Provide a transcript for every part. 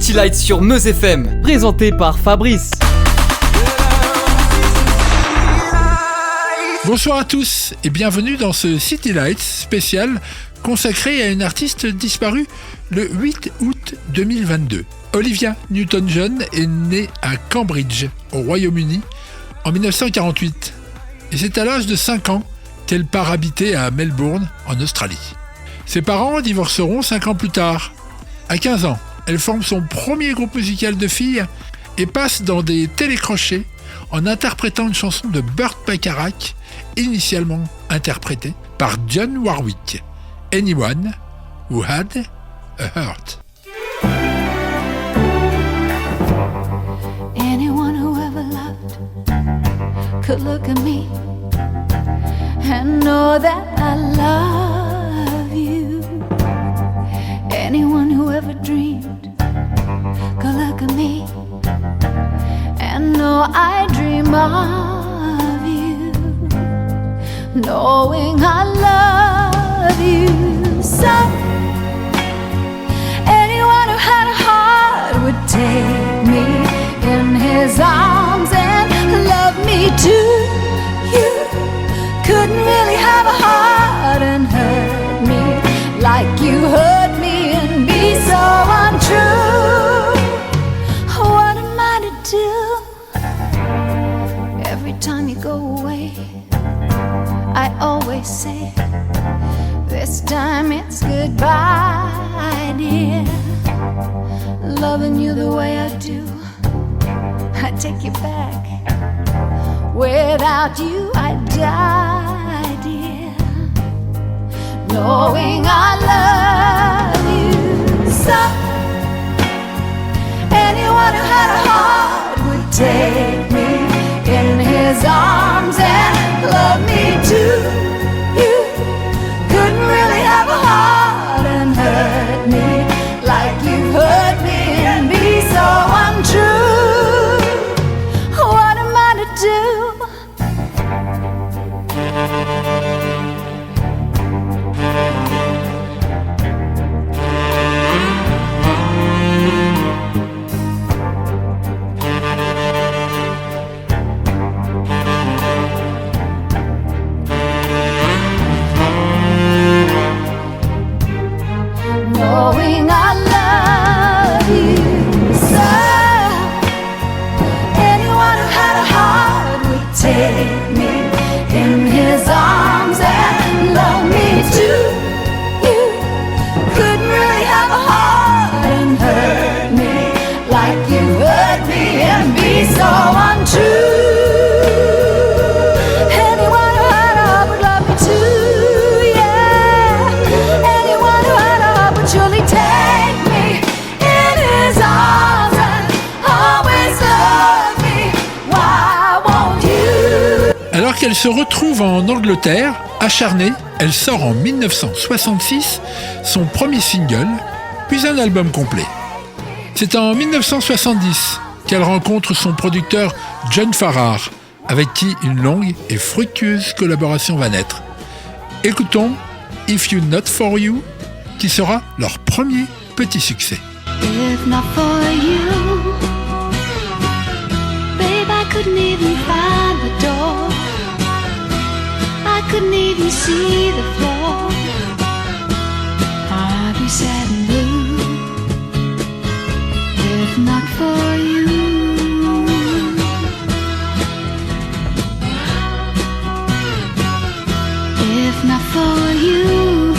City Lights sur Meuse FM, présenté par Fabrice. Bonsoir à tous et bienvenue dans ce City Lights spécial consacré à une artiste disparue le 8 août 2022. Olivia Newton-John est née à Cambridge, au Royaume-Uni, en 1948. Et c'est à l'âge de 5 ans qu'elle part habiter à Melbourne, en Australie. Ses parents divorceront 5 ans plus tard. À 15 ans, elle forme son premier groupe musical de filles et passe dans des télécrochets en interprétant une chanson de Burt Bacharach, initialement interprétée par Dionne Warwick, Anyone Who Had a Heart. Anyone who ever loved could look at me and know that I love you. Anyone who ever dreamed could look at me and know I dream of you, knowing I love you so. Anyone who had a heart would take me in his arms and love me too. You couldn't really have a heart and hurt me like you hurt me and be so untrue. What am I to do? Every time you go away, I always say, this time it's goodbye, dear. Loving you the way I do, I take you back. Without you I die, dear. Knowing I love you so. Anyone who had a heart would take me in his arms and love me too. You couldn't really have a heart and hurt me like you hurt me and be so untrue. What am I to do? Knowing I love you so. Anyone who had a heart would take me in his arms and love me too. You couldn't really have a heart and hurt me like you hurt me and be so untrue. Anyone who had a heart would love me too, yeah. Anyone who had a heart would surely take me in his arms and always love me. Why won't you? Alors qu'elle se retrouve en Angleterre, acharnée, elle sort en 1966 son premier single, puis un album complet. C'est en 1970 qu'elle rencontre son producteur John Farrar, avec qui une longue et fructueuse collaboration va naître. Écoutons If You Not For You, qui sera leur premier petit succès. If not for you, babe, I couldn't even find the door. I couldn't even see the floor. I'd be sad and blue. If not for you. If not for you,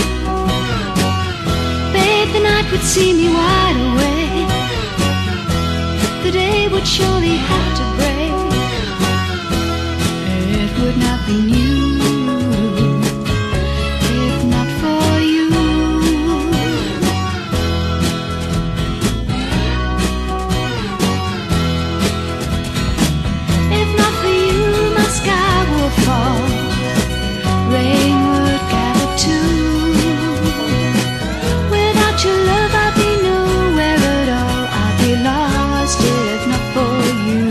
babe, the night would see me wide awake. The day would surely have to break. It would not be new. If not for you. If not for you, my sky would fall. Rain would gather too. Without your love I'd be nowhere at all. I'd be lost if not for you.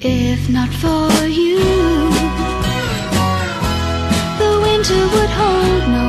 If not for you, the winter would hold no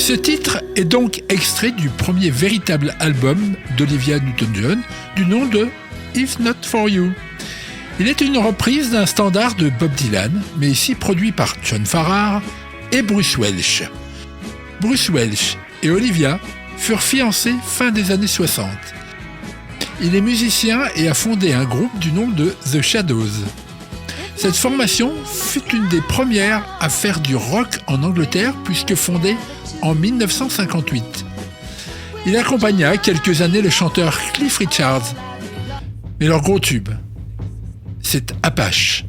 Ce titre est donc extrait du premier véritable album d'Olivia Newton-John du nom de If Not For You. Il est une reprise d'un standard de Bob Dylan, mais ici produit par John Farrar et Bruce Welch. Bruce Welch et Olivia furent fiancés fin des années 60. Il est musicien et a fondé un groupe du nom de The Shadows. Cette formation fut une des premières à faire du rock en Angleterre puisque fondée en 1958. Il accompagna quelques années le chanteur Cliff Richards. Mais leur gros tube, c'est Apache.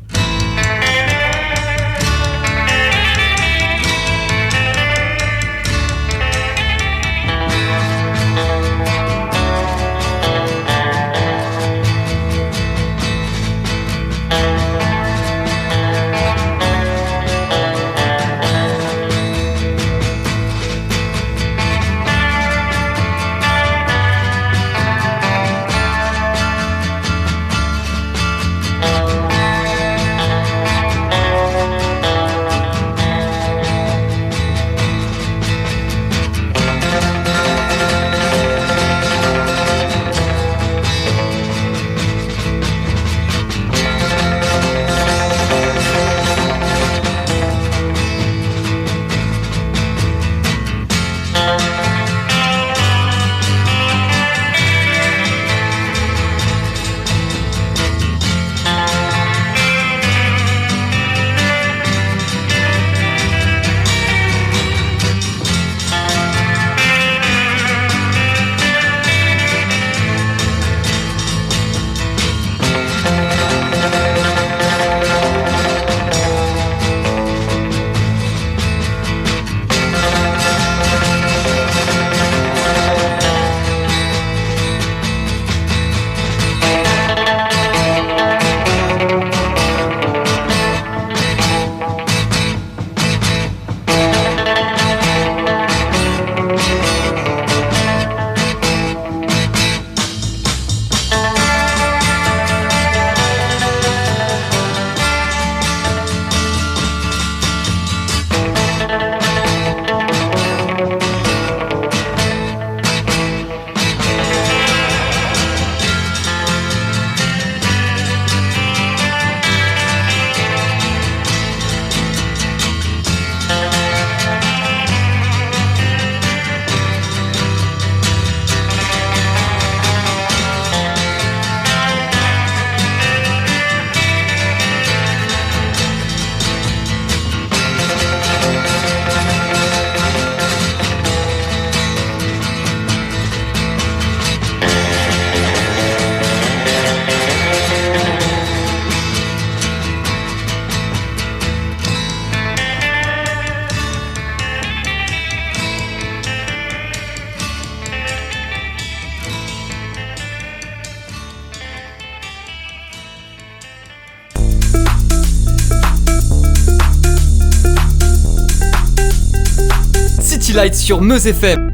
Light sur Meuse FM.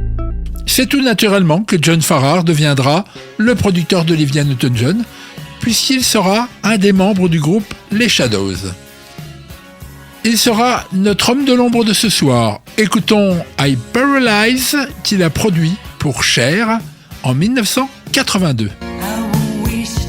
C'est tout naturellement que John Farrar deviendra le producteur d'Olivia Newton-John, puisqu'il sera un des membres du groupe Les Shadows. Il sera notre homme de l'ombre de ce soir. Écoutons I Paralyze qu'il a produit pour Cher en 1982. Fantasy is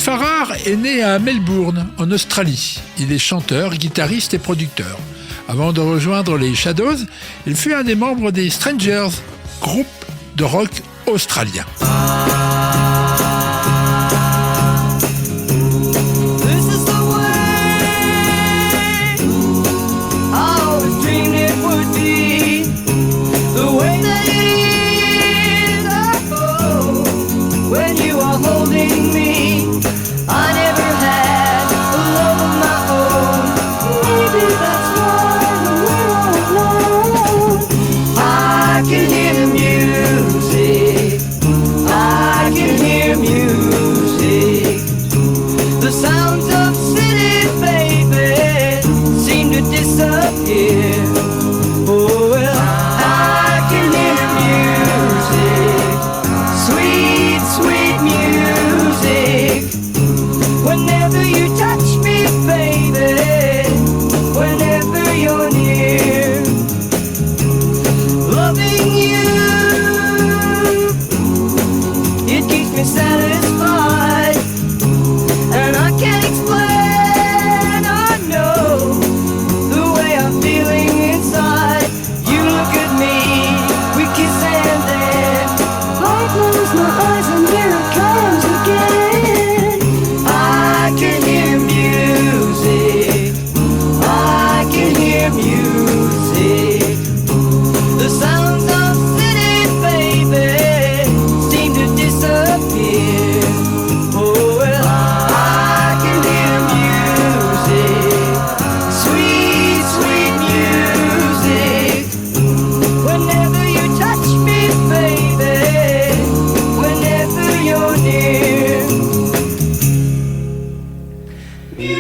Farrar est né à Melbourne, en Australie. Il est chanteur, guitariste et producteur. Avant de rejoindre les Shadows, il fut un des membres des Strangers, groupe de rock australien.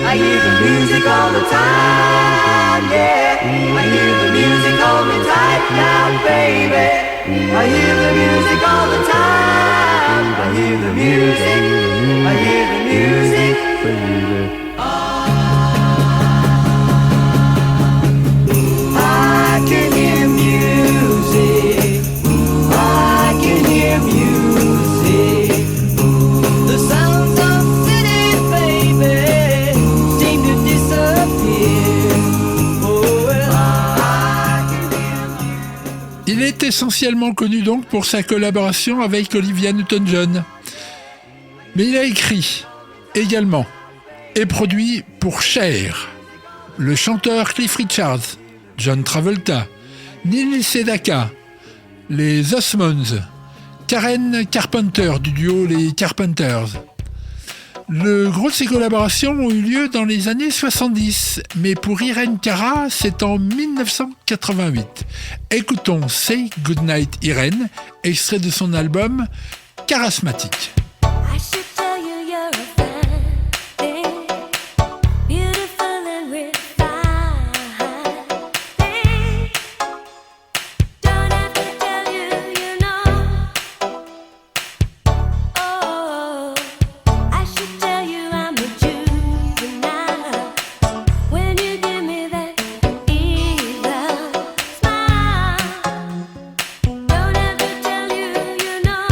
I hear the music all the time, yeah. I hear the music, hold me tight now, baby. I hear the music all the time. I hear the music, I hear the music, baby. I can hear music, I can hear music. The sounds of city, baby, seem to disappear. Oh, well, I can hear music. Il est essentiellement connu donc pour sa collaboration avec Olivia Newton-John. Mais il a écrit également et produit pour Cher, le chanteur Cliff Richards, John Travolta, Neil Sedaka, les Osmonds, Karen Carpenter du duo Les Carpenters. Le gros de ces collaborations ont eu lieu dans les années 70, mais pour Irene Cara, c'est en 1988. Écoutons Say Goodnight Irene, extrait de son album Charismatic. I should tell you you're a fine thing, beautiful and refined thing. Don't have to tell you, you know. Oh, I should tell you I'm a juvenile when you give me that evil smile. Don't have to tell you, you know.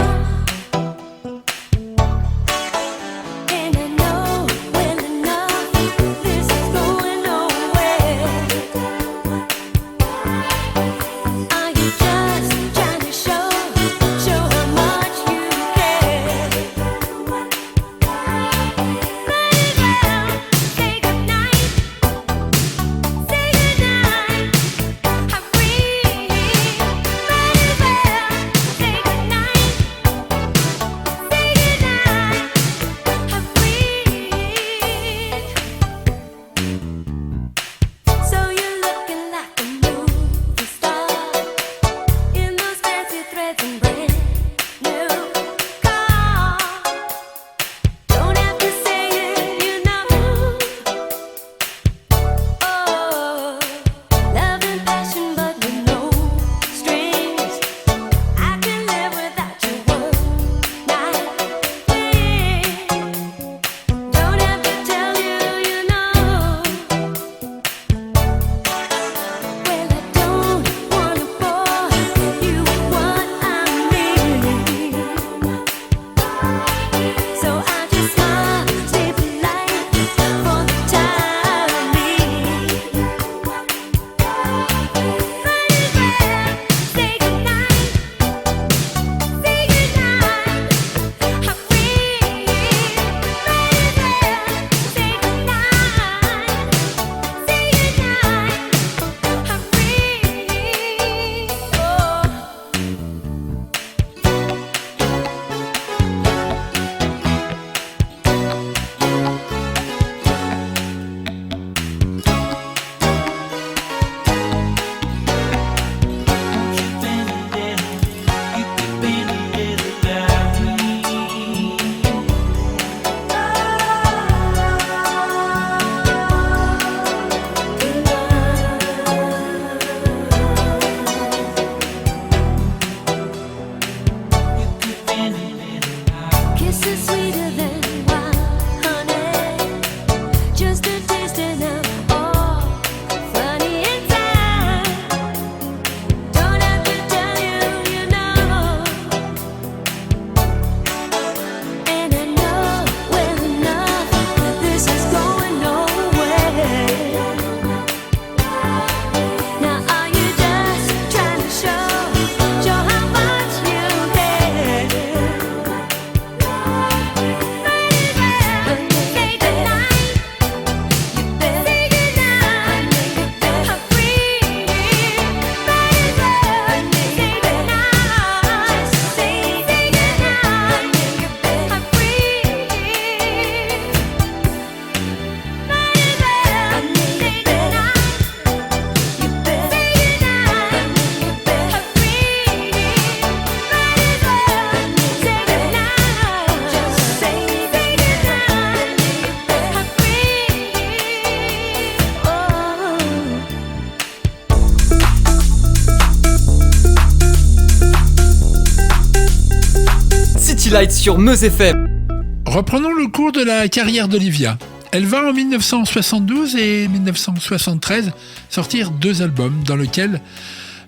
Lights sur Meuse FM. Reprenons le cours de la carrière d'Olivia. Elle va en 1972 et 1973 sortir 2 albums dans lesquels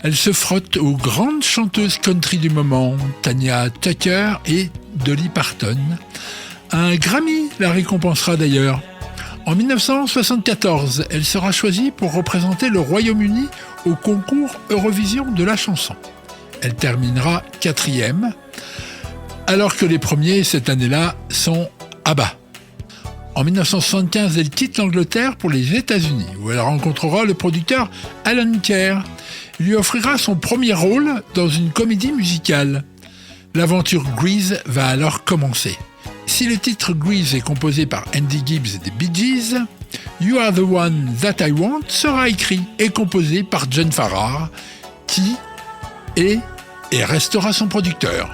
elle se frotte aux grandes chanteuses country du moment, Tanya Tucker et Dolly Parton. Un Grammy la récompensera d'ailleurs. En 1974, elle sera choisie pour représenter le Royaume-Uni au concours Eurovision de la chanson. Elle terminera 4e, alors que les premiers cette année-là sont ABBA. En 1975, elle quitte l'Angleterre pour les États-Unis, où elle rencontrera le producteur Alan Kerr. Il lui offrira son premier rôle dans une comédie musicale. L'aventure Grease va alors commencer. Si le titre Grease est composé par Andy Gibbs des Bee Gees, You Are the One That I Want sera écrit et composé par John Farrar, qui est et restera son producteur.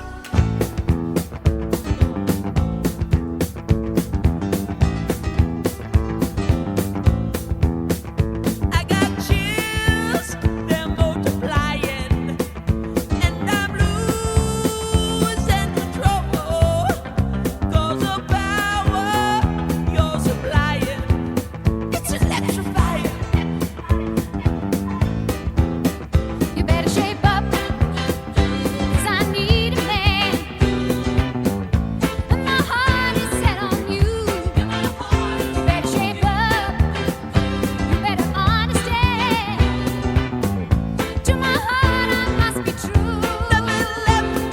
I got chills, they're multiplying, and I'm losing control. 'Cause the power you're supplying, it's electrifying. You better shape up, 'cause I need a man. And my heart is set on you. You better shape up, you better understand. To my heart I must be true.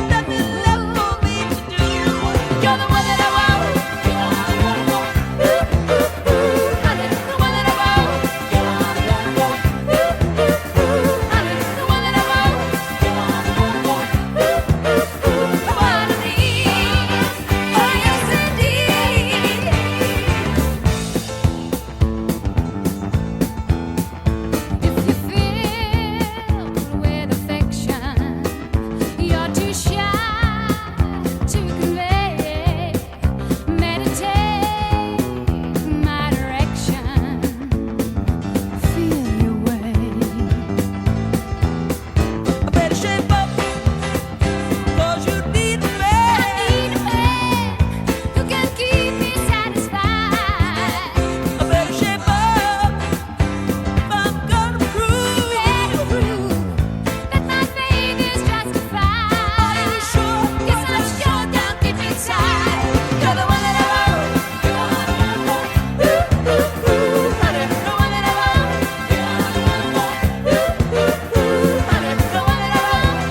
Nothing left for me to do. You're the one that I want. Honey, the one that I want. Honey, the one that I want. One of these, oh yes indeed. If you filled with affection, you're too shy to convey. Meditate my direction. Feel your way. I better shape up, 'cause you need a I man. need a man who can keep me satisfied. I better shape up if I'm gonna prove. Better prove that my faith is justified. Are you sure? Yes, I'm sure down deep inside. You're the one that I want. Honey, the one that I want. Honey, the one that I want.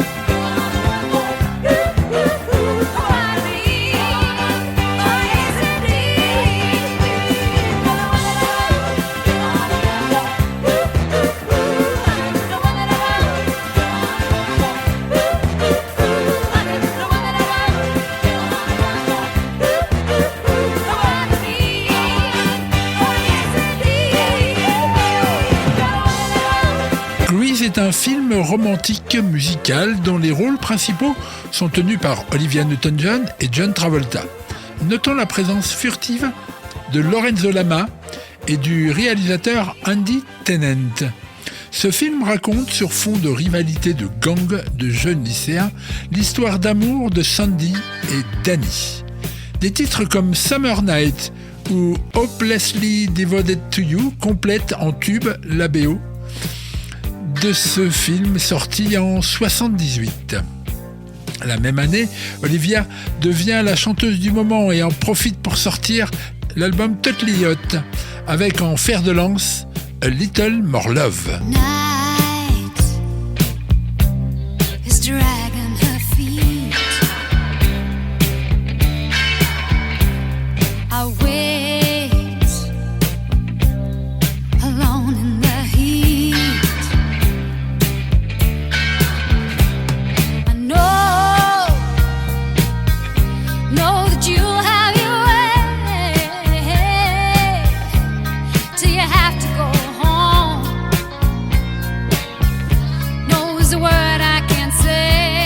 One of these, oh yes indeed. You're the one that I want. The one that I want. Honey, the one that I want. One of these, oh yes indeed. Grease est un film romantique musical dont les rôles principaux sont tenus par Olivia Newton-John et John Travolta. Notons la présence furtive de Lorenzo Lamas et du réalisateur Andy Tennant. Ce film raconte, sur fond de rivalité de gangs de jeunes lycéens, l'histoire d'amour de Sandy et Danny. Des titres comme Summer Night ou Hopelessly Devoted to You complètent en tube la BO de ce film sorti en 1978. La même année, Olivia devient la chanteuse du moment et en profite pour sortir l'album Totally Hot, avec en fer de lance A Little More Love. Night is dragging her feet. I wait alone in the heat. I know that you'll have your way till you have to go home. No is the word I can say.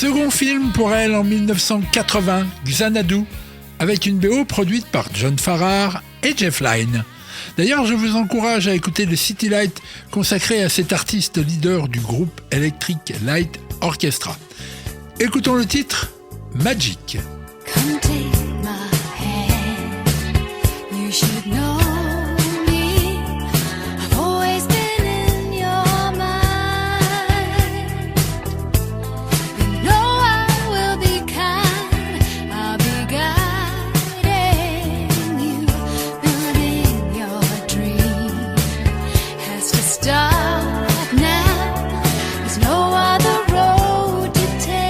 Second film pour elle en 1980, Xanadu, avec une BO produite par John Farrar et Jeff Lynne. D'ailleurs, je vous encourage à écouter le City Light consacré à cet artiste leader du groupe Electric Light Orchestra. Écoutons le titre Magic. Come take my hand. You should know me. I've always been in your mind. You know I will be kind. I'll be guiding you. Building your dream has to start now. There's no other road to take.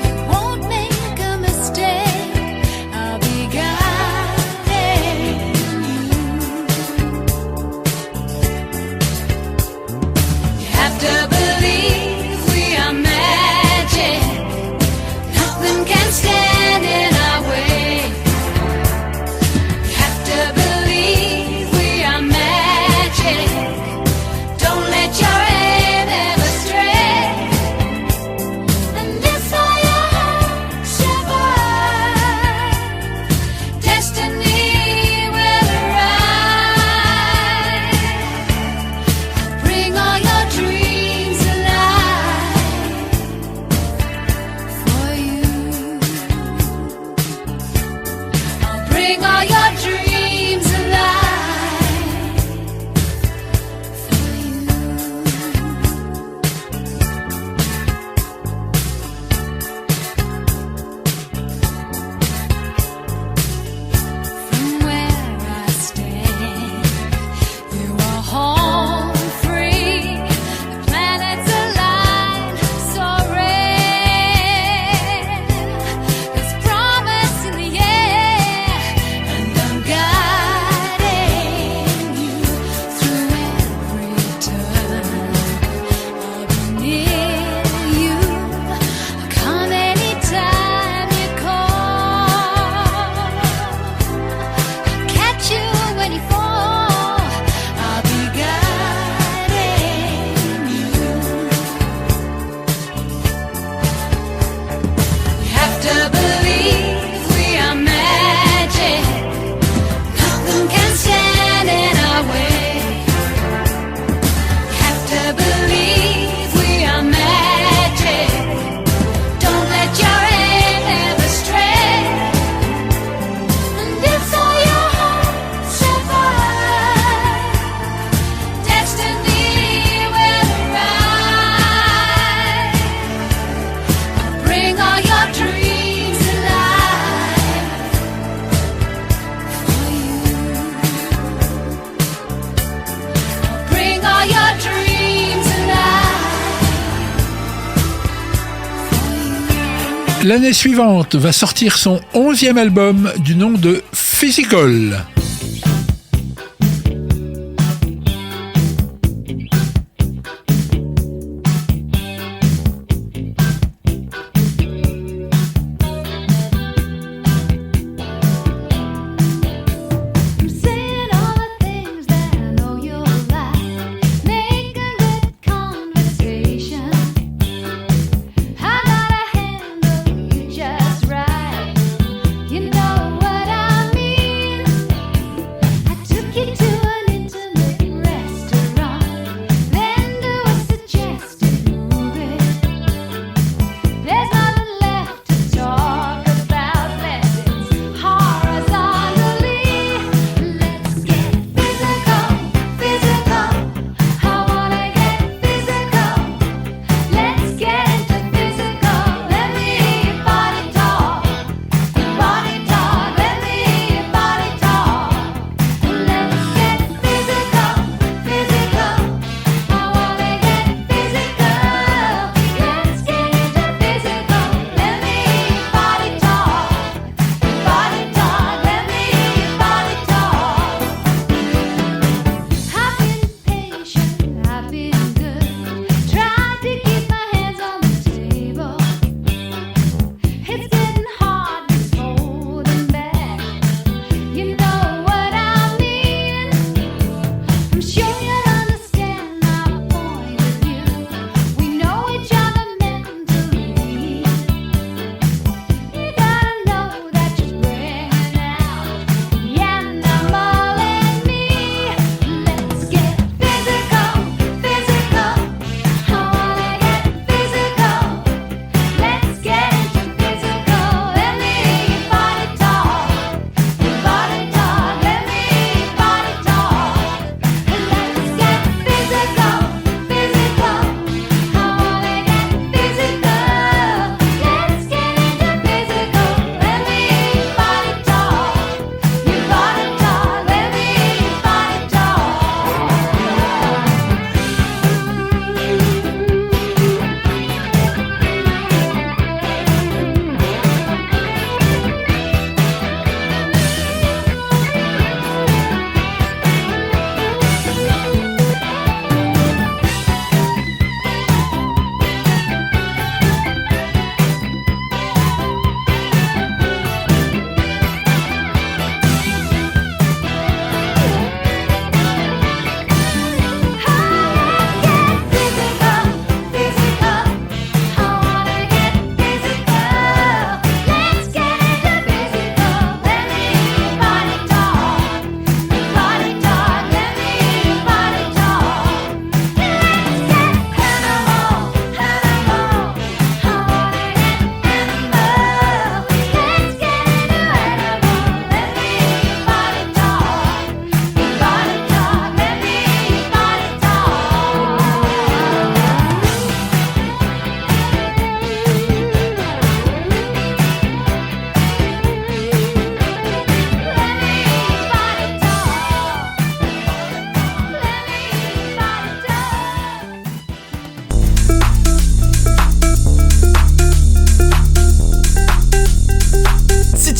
You won't make a mistake. I'll be guiding you. You have to believe we are magic. Nothing can stand in our way. You have to believe we are magic. Don't let your aim ever stray. And if all your hopes survive, destiny will arrive. Bring all your dreams alive for you. I'll bring all your dreams alive for you. From where I stand, you are home free. The planets align so rare. There's promise in the air, and I'm guiding you through every turn. I'll be near you. I'll come anytime you call. I'll catch you when you fall. I'll be guiding you. You have to believe we are magic. Nothing can stand in our way. You have to believe we are magic. Don't let your aim ever stray. And if all your hopes survive, destiny will arrive. Bring all your dreams alive for you. Bring all your dreams alive for you. L'année suivante va sortir son 11e album du nom de Physical. I'm saying all the things that I know you'll like. Make a good conversation. I gotta handle you just right. You know what I mean.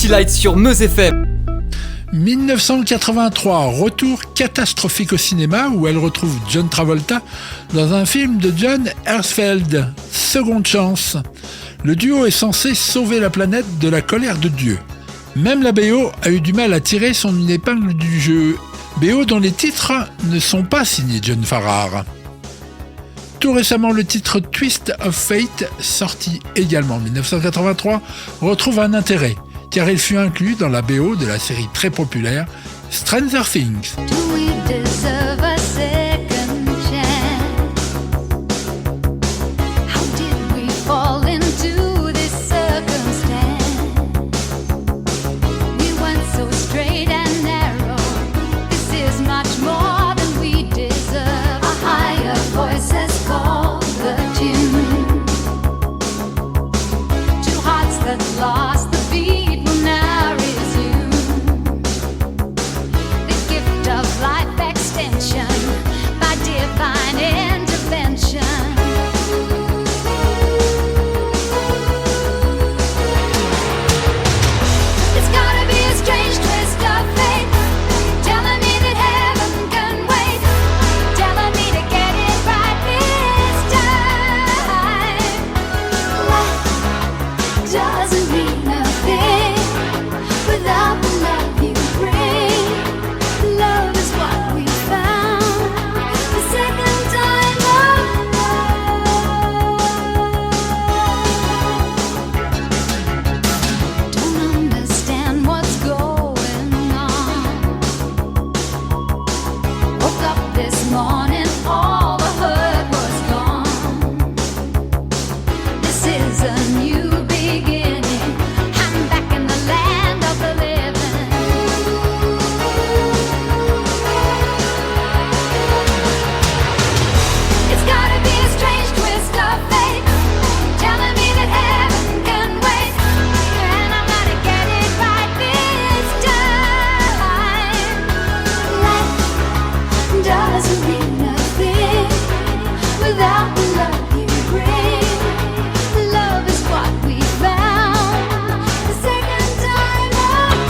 City Lights sur Meuse FM. 1983, retour catastrophique au cinéma où elle retrouve John Travolta dans un film de John Herzfeld, Seconde Chance. Le duo est censé sauver la planète de la colère de Dieu. Même la BO a eu du mal à tirer son épingle du jeu. BO dont les titres ne sont pas signés John Farrar. Tout récemment, le titre Twist of Fate, sorti également en 1983, retrouve un intérêt, car il fut inclus dans la BO de la série très populaire Stranger Things. Do we deserve a second chance? How did we fall into this circumstance? We went so straight and narrow. This is much more than we deserve. A higher voice has called the tune. Two hearts that lost the beat will now resume. The gift of life extension by divine intervention. It's gotta be a strange twist of fate, telling me that heaven can wait, telling me to get it right this time. Life doesn't mean a thing without the love you bring. Love is what we found the second time around. Don't understand what's going on. Woke up this morning, all the hurt was gone. This is a new beginning. I'm back in the land of the living. It's gotta be a strange twist of fate, telling me that heaven can wait, and I'm gonna get it right this time. Life doesn't mean nothing without the love you bring. Love is what we found the second time around.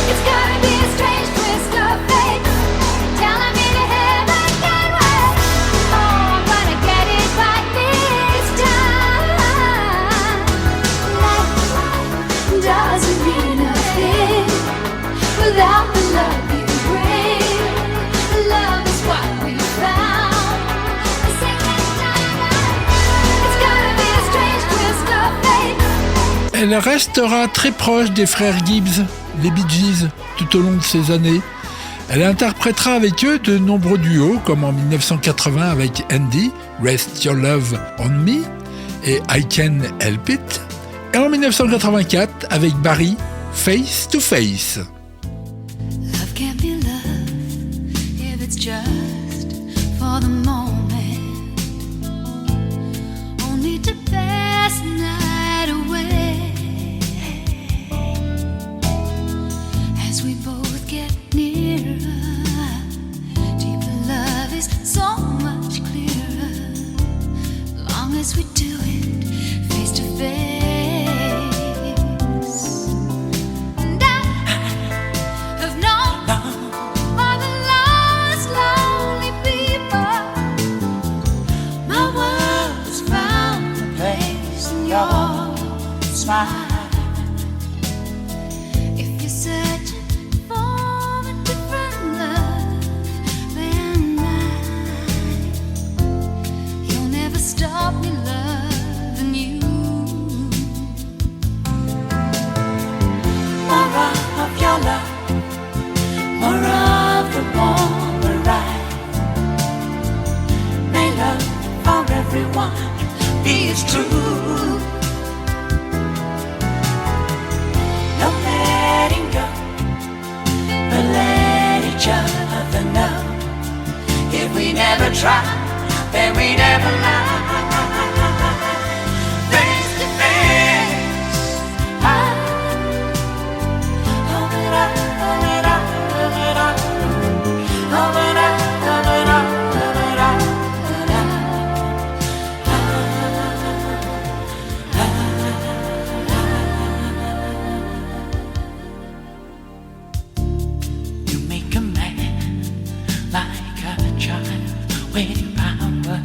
It's gotta be a strange twist of fate, telling me that heaven can wait. Oh, I'm gonna get it right this time. Life doesn't mean nothing without the love you bring. Love is what we found the second time around. It's gotta be a strange twist of fate. Elle restera très proche des frères Gibbs, les Bee Gees, tout au long de ces années. Elle interprétera avec eux de nombreux duos, comme en 1980 avec Andy, Rest Your Love on Me et I Can Help It, et en 1984 avec Barry, Face to Face. Love can't be love if it's just for the moment, only to pass the night away. As we both get nearer, deeper love is so much clearer, long as we do it face to face. And I have known all the lost, lonely people. My world's found a place in your smile. If you're searching for a different love than mine, you'll never stop me loving you. More of your love, more of the warmer ride. May love for everyone be as true. No letting go, but let each other know. If we never try, then we never lie face to face. You make a man like a child with your power.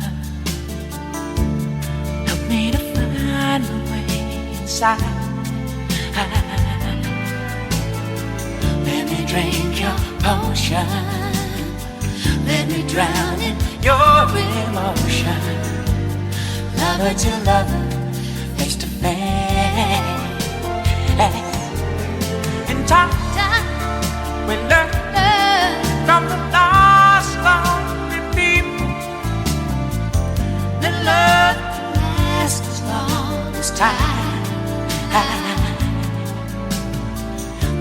Help me to find a way inside. Let me drink your potion. Let me drown in your emotion. Lover to lover, face to face. In time, we learn from the lost lonely people that love can last as long as time.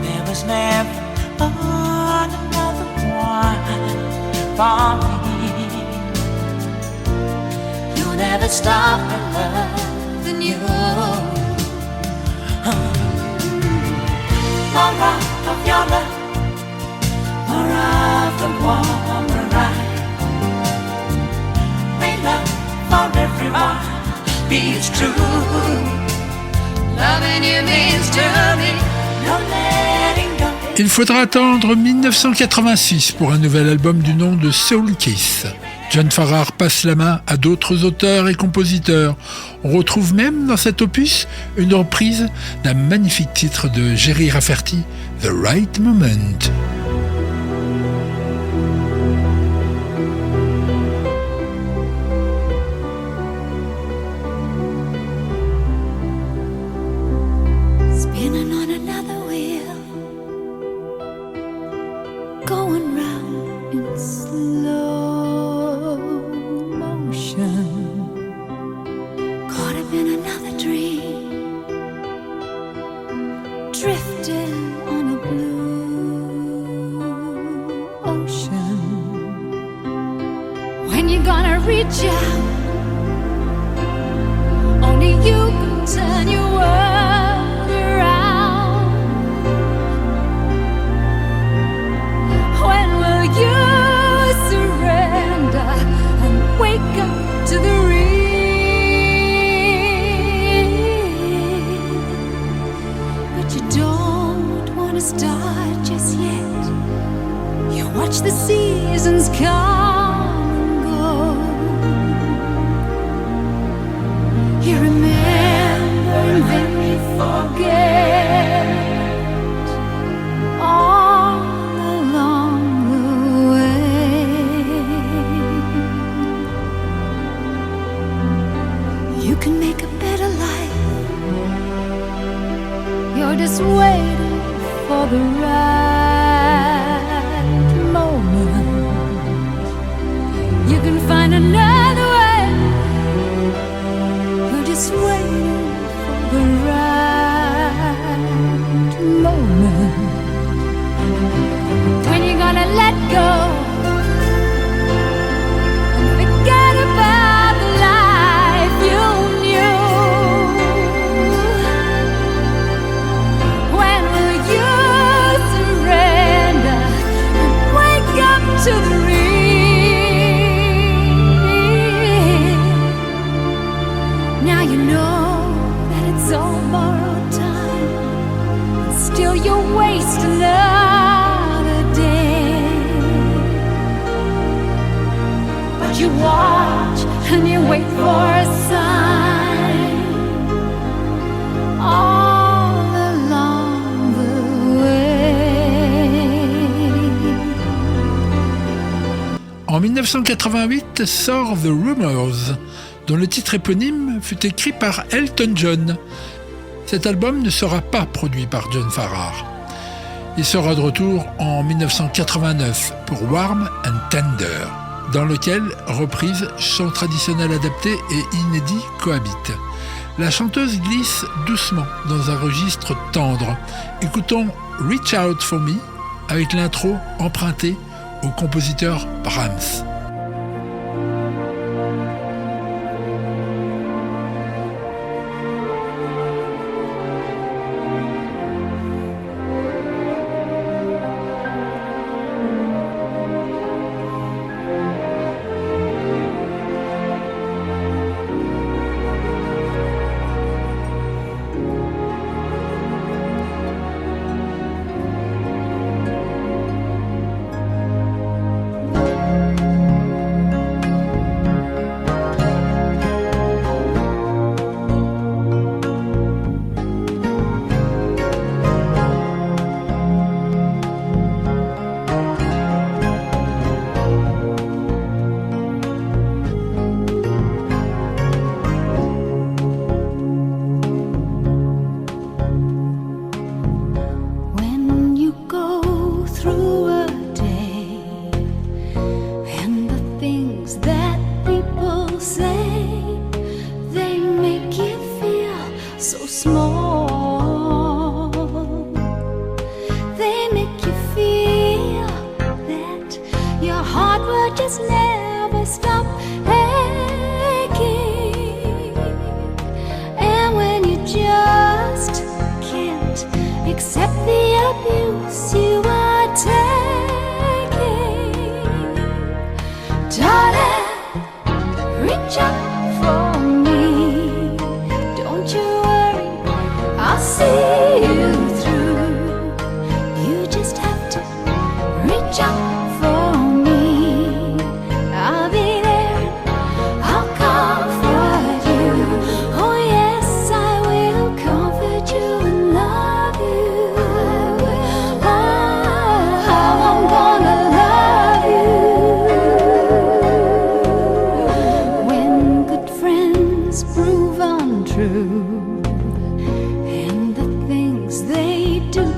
There was never another one for me. You'll never stop me loving you. More of your love, more of the warmer ride. May love for everyone be as true. Loving you means to me no letting go. Il faudra attendre 1986 pour un nouvel album du nom de Soul Kiss. John Farrar passe la main à d'autres auteurs et compositeurs. On retrouve même dans cet opus une reprise d'un magnifique titre de Jerry Rafferty, The Right Moment. Spinning on another wheel, going round in slow motion. Caught up in another dream, drifting on a blue ocean. When you gonna reach out, only you can turn your world around. When will you surrender and wake up to the real? But you don't want to start just yet. You watch the seasons come and go. You remember and then you forget all along the way. You can make a better life. You're just waiting for the right moment. You can find another way. You're just waiting for the right moment. When you're gonna let go and forget about the life you knew. When will you surrender and wake up to the real? Now you know that it's all borrowed time, and still you'll waste another day. But you watch and you wait for a sign all along the way. En 1988 sort The Rumours, dont le titre éponyme fut écrit par Elton John. Cet album ne sera pas produit par John Farrar. Il sera de retour en 1989 pour Warm and Tender, dans lequel reprises, chants traditionnels adaptés et inédits cohabitent. La chanteuse glisse doucement dans un registre tendre. Écoutons Reach Out For Me avec l'intro empruntée au compositeur Brahms.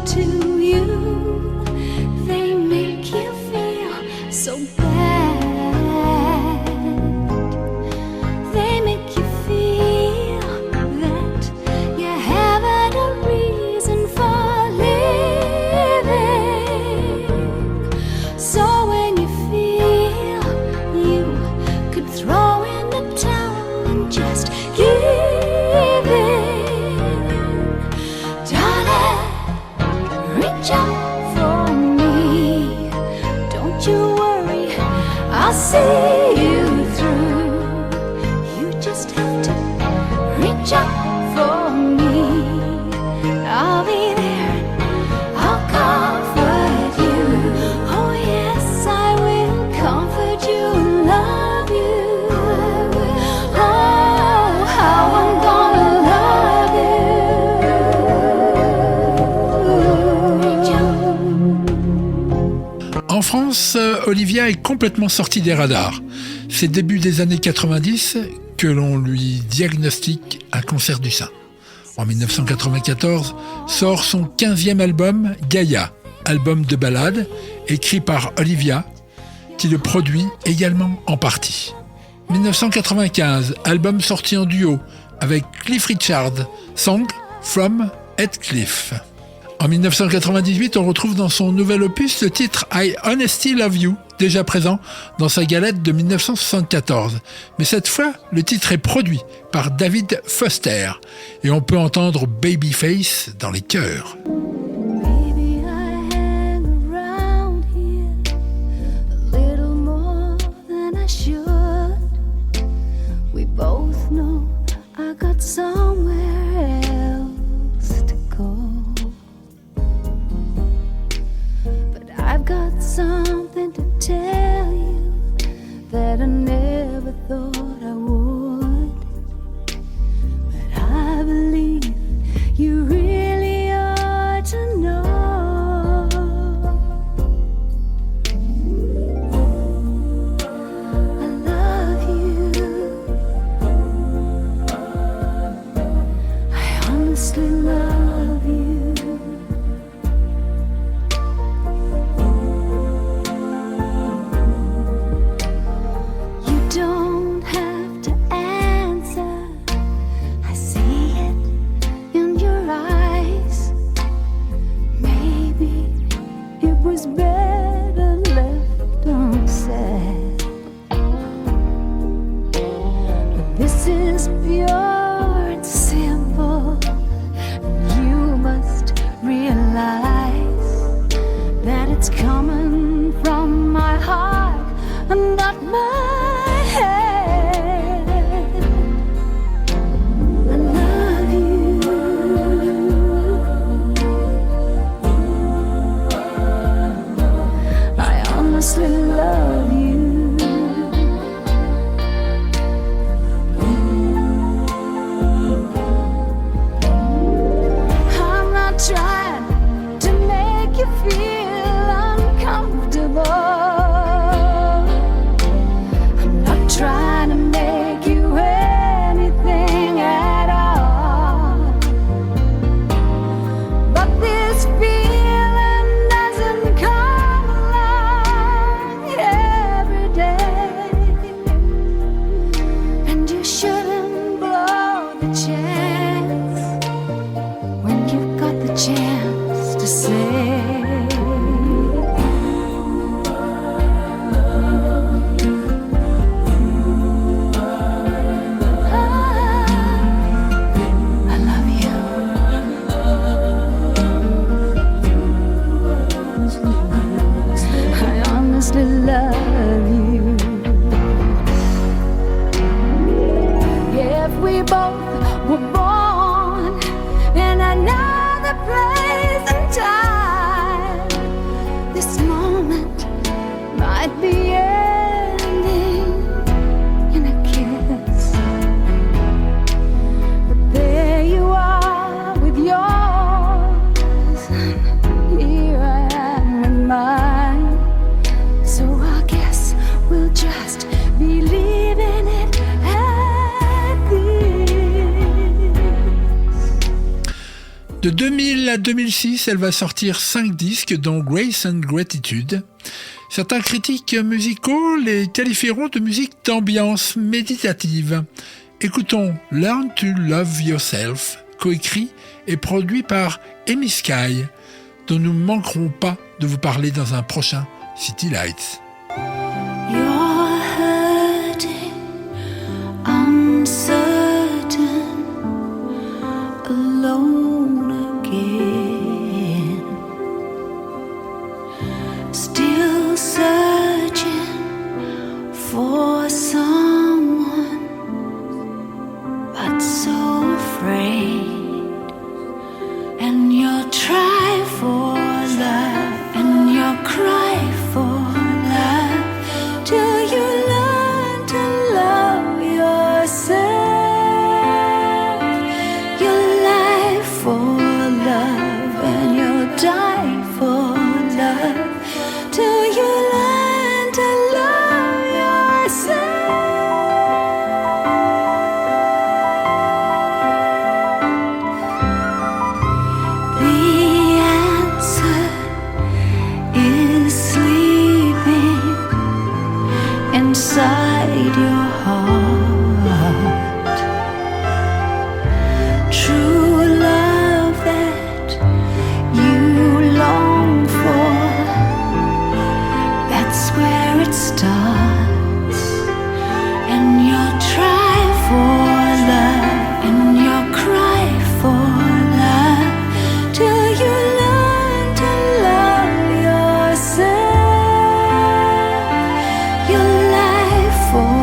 to you. They make you feel so bad. They make you feel that you haven't a reason for living. So when you feel you could throw in the towel and just give in, darling, reach out for me. Don't you worry, I'll see you through. You just have to reach out for me. I'll be there, I'll comfort you. Oh yes, I will comfort you and love you. Oh, how I'm gonna love you. En France, Olivia est complètement sortie des radars. C'est début des années 90 que l'on lui diagnostique un cancer du sein. En 1994, sort son 15e album, Gaïa, album de ballades, écrit par Olivia, qui le produit également en partie. 1995, album sorti en duo avec Cliff Richard, Song From Heathcliff. En 1998, on retrouve dans son nouvel opus le titre I Honestly Love You, déjà présent dans sa galette de 1974. Mais cette fois, le titre est produit par David Foster et on peut entendre Babyface dans les chœurs. Maybe I hang around here a little more than I should. We both know I got somewhere else to go. But I've got something to tell you that I never thought I would. But I believe you really ought to know. I love you. I honestly love you. You don't have to answer. I see it in your eyes. Maybe it was better left unsaid. But this is pure and simple. You must realize that it's coming from my heart and not my head. I love you. I honestly love you. I'm not trying to make you feel uncomfortable. I'm not trying to make you anything at all. But this feeling doesn't come along every day. And you shouldn't blow the chance when you've got the chance to say I love you. I honestly love you. If we both were born in another place and time, 2000 à 2006, elle va sortir 5 disques dont Grace and Gratitude. Certains critiques musicaux les qualifieront de musique d'ambiance méditative. Écoutons Learn to Love Yourself, coécrit et produit par Amy Sky, dont nous ne manquerons pas de vous parler dans un prochain City Lights. You're hurting, uncertain, alone again, still searching for someone, but so afraid. And you'll try for love, and you'll cry for love, till you learn to love yourself. You'll lie for love, and you'll die for love, till you learn to love yourself. The answer is sleeping inside your heart. True love that you long for, that's where it starts. And you'll try for love, and you'll cry for love, till you learn to love yourself. You'll lie for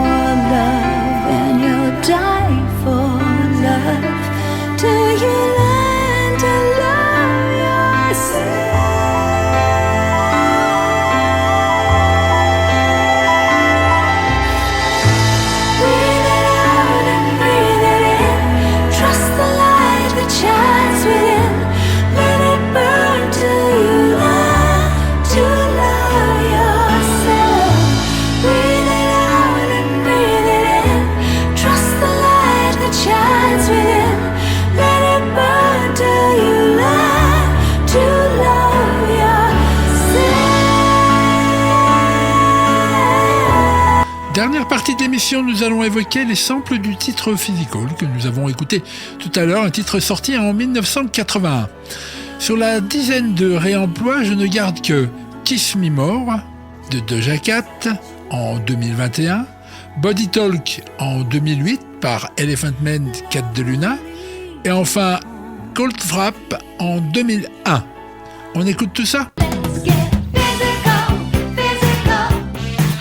love, and you'll die for love, till you learn to love yourself. Breathe it out and breathe it in. Trust the light that shines within. Let it burn till you learn to love yourself. Breathe it out and breathe it in. Trust the light that shines within. Let it burn till you learn to love yourself. Dernière partie de l'émission, nous allons évoquer les samples du titre Physical que nous avons écouté tout à l'heure, un titre sorti en 1981. Sur la dizaine de réemplois, je ne garde que Kiss Me More de Doja Cat en 2021, Body Talk en 2008 par Elephant Man, Cat de Luna, et enfin Cold Frap en 2001. On écoute tout ça ? Let's get physical, physical.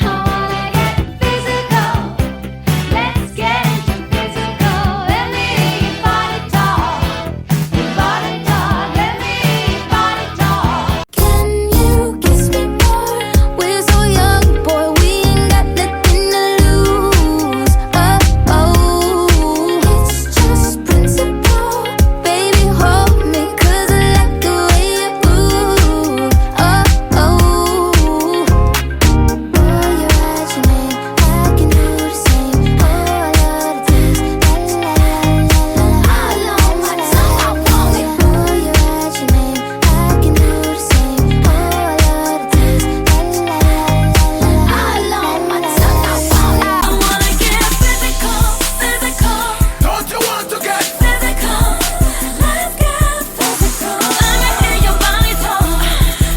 I wanna get physical. Let's get into physical. Let me hear your body talk. Your body talk. Let me hear your body talk. Can you kiss me more? We're so young, boy. We ain't got nothing to lose. Oh, oh. It's just principle. Baby, hold me, 'cause I like the way you move. Oh, oh. Roll your eyes, your name, I can do the same. Oh, I love the taste. La la la la la. I love my tongue, I want it. Roll your eyes, your name, I can do the same. Oh, I love the taste. La la la la la. I love my tongue, I want it. I wanna get physical, physical. Don't you want to get Physical, let's get physical. Let me hear your body talk,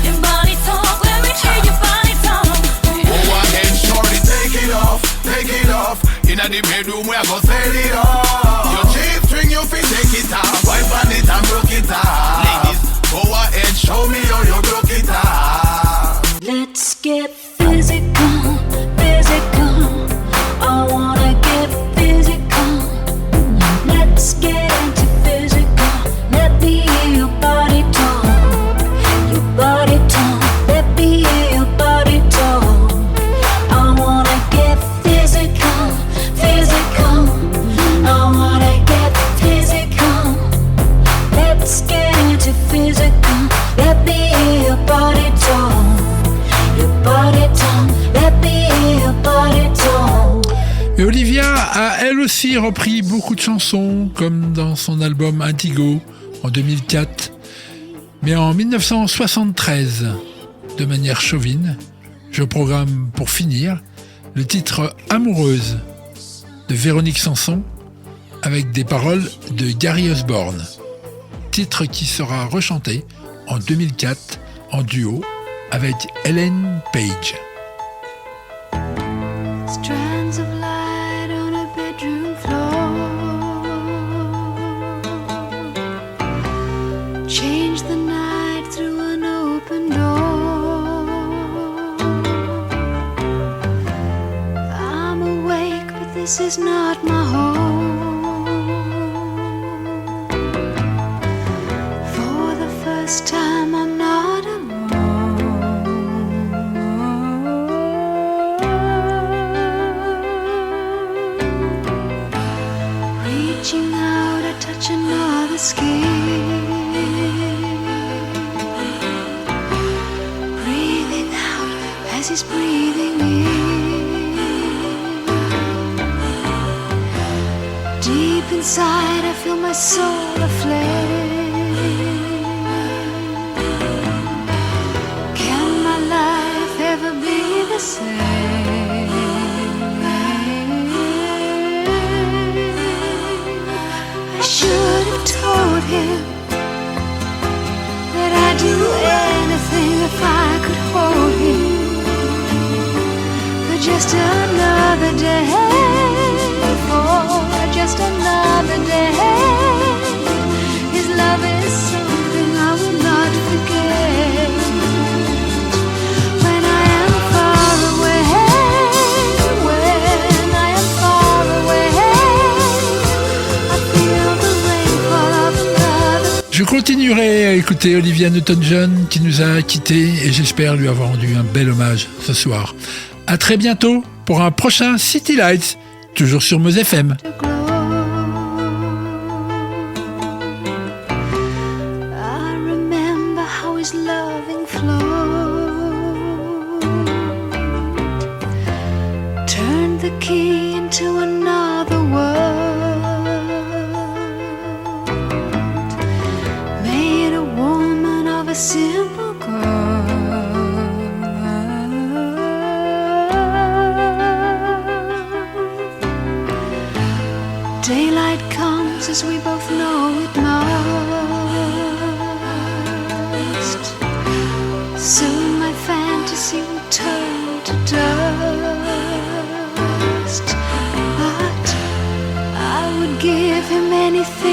your body talk. Let me hear your body talk. Go ahead, shorty, take it off, take it off. Inna the bedroom, we a go set it off. Your cheap string, you fit take it off. Wipe on it and broke it off. Ladies, go ahead, show me how you broke it off. Let's get physical, physical. I wanna get physical. Let's get into physical. Let me hear your body talk. Your body talk. Let me hear your body talk. I wanna get physical, physical. I wanna get physical. Let's get into physical. Let me hear your body talk. Your body talk. Let me hear your body talk. Et Olivia a elle aussi repris beaucoup de chansons, comme dans son album Indigo en 2004. Mais en 1973, de manière chauvine, je programme pour finir le titre Amoureuse de Véronique Sanson avec des paroles de Gary Osborne. Titre qui sera rechanté en 2004 en duo avec Ellen Page. Strands of light on a bedroom floor change the night through an open door. I'm awake, but this is not my home. For the first time, I'm not alone. Reaching out, I touch another skin. Breathing out as he's breathing in. Deep inside, I feel my soul aflame. Can my life ever be the same? I should have told him that I'd do anything if I could hold him for just another day, for just another day. His love is something I will not forget. When I am far away, when I am far away, I feel the rainfall of love. Je continuerai à écouter Olivia Newton-John qui nous a quittés et j'espère lui avoir rendu un bel hommage ce soir. À très bientôt pour un prochain City Lights, toujours sur Meuse FM. To glow. I remember how his loving flowed, turned the key into another world, made a woman of a simple girl. Daylight comes as we both know it must. Soon my fantasy will turn to dust. But I would give him anything